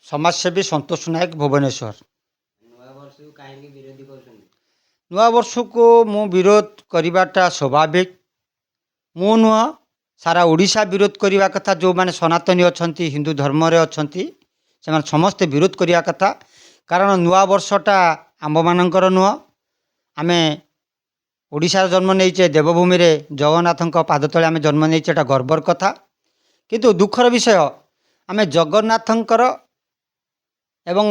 समाजसेवी संतोष नायक भुवनेश्वर। नुआ वर्ष को मु विरोध करवाटा स्वाभाविक। मु नुह सारा ओडिशा विरोध करने कथा। जो माने सनातनी अच्छा हिंदू धर्म अच्छा से समस्ते विरोध करने कथा। कारण नुआ वर्षटा आम मानकर नुह। आम ओडिशा जन्म नहीं देवभूमि रे जगन्नाथ पाद तले आम जन्म नहीं गर्वर कथा। किंतु दुखर विषय आम जगन्नाथंकर एवं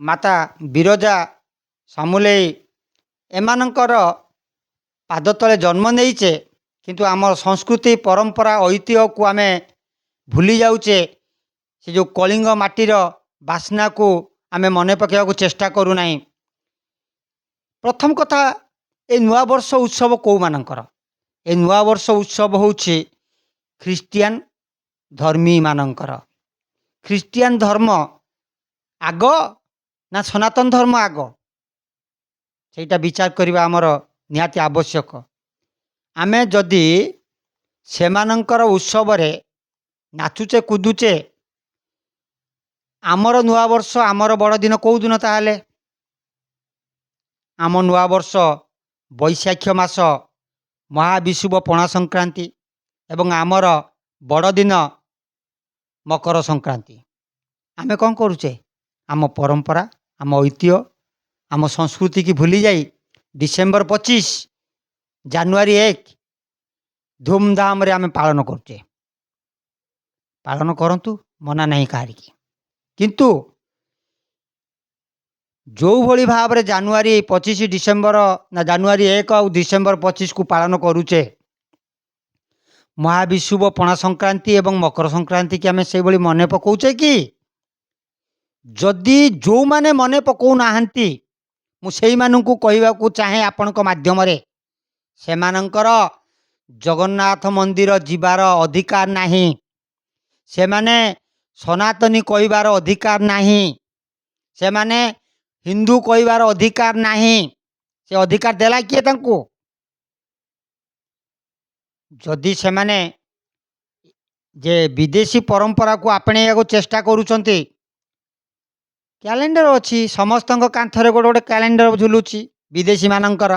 माता बिरजा सामुलेई एमानंकर पाद तले जन्म नहींचे किंतु आम संस्कृति परंपरा ऐतिह्य को आम भूली जाऊचे। से जो कलिंग माटीर बासना को आम मन पकेवा चेष्टा करूना। प्रथम कथा ए नुआ वर्ष उत्सव कौ मानकर ए नुआ वर्ष उत्सव होछि ख्रीस्टियान धर्मी मानकर। ख्रीस्टियान धर्म आग ना सनातन धर्म आग सेटा विचार करबा हमर निहाती आवश्यक। आमे जदि सेमानंकर उत्सव रे नाचुचे कुदुचे आमर नुआ वर्ष आमर बड़ दिन कौ दिन ताहले आम नुआ वर्ष बैशाख मास महाविषुव पणा संक्रांति एवं आमर बड़ दिन मकर संक्रांति। आमे कौन करुचे आम परंपरा आम ऐतिह्य आम संस्कृति की भूली जाई डिसेम्बर 25 जानुआरी 1 धूमधाम रे आमे पालन करचे। पालन करंतु मना नहीं कहार की। किंतु जो भली भाव रे जानुआरी 25 डिसेम्बर ना जानुआरी 1 और डिसेम्बर 25 को पालन करुचे महाविषुव पणा संक्रांति एवं मकर संक्रांति की आम से भली मने पकाउचे कि जदि जो माने मने पकाउ नाहंती मु सेई माननकु कहिबाकू चाहे आपनक माध्यम रे सेमानंकर जगन्नाथ मंदिर जीवार अधिकार नाही। से माने सनातनी कहिबार अधिकार नाही। से माने हिंदू कहिबार अधिकार नाही। से अधिकार देला किए तांकू? जदि से माने जे विदेशी परंपरा को आपणे को चेष्टा करूचंती कैलेंडर अच्छी समस्त कांथरे गोटे गोटे कैलेंडर झुलुची विदेशी मानकर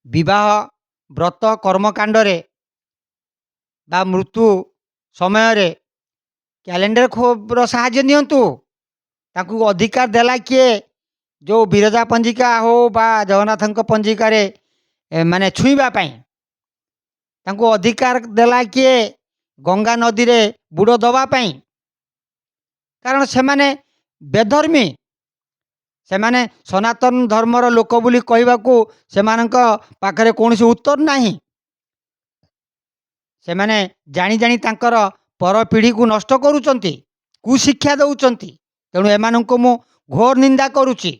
विवाह व्रत कर्मकांड रे बा मृत्यु समय रे कैलेंडर खोबर साहाय्य नियंतु। ताकू अधिकार देला किए जो बिरजा पंजिका हो बा जगन्नाथ पंजिका रे माने छुईबा पाई तांकू अधिकार देला किए गंगा नदी रे बुड़ दबा पाई। कारण से माने बेधर्मी से माने सनातन धर्मर लोक बोली कहबाकू से मानक पाखरे कौनसी उत्तर नाही। से माने जानी जानी तांकर पर पीढ़ी को नष्ट करूचंती कुशिक्षा दउचंती। तेणु एमानंको मु घोर निंदा करुची।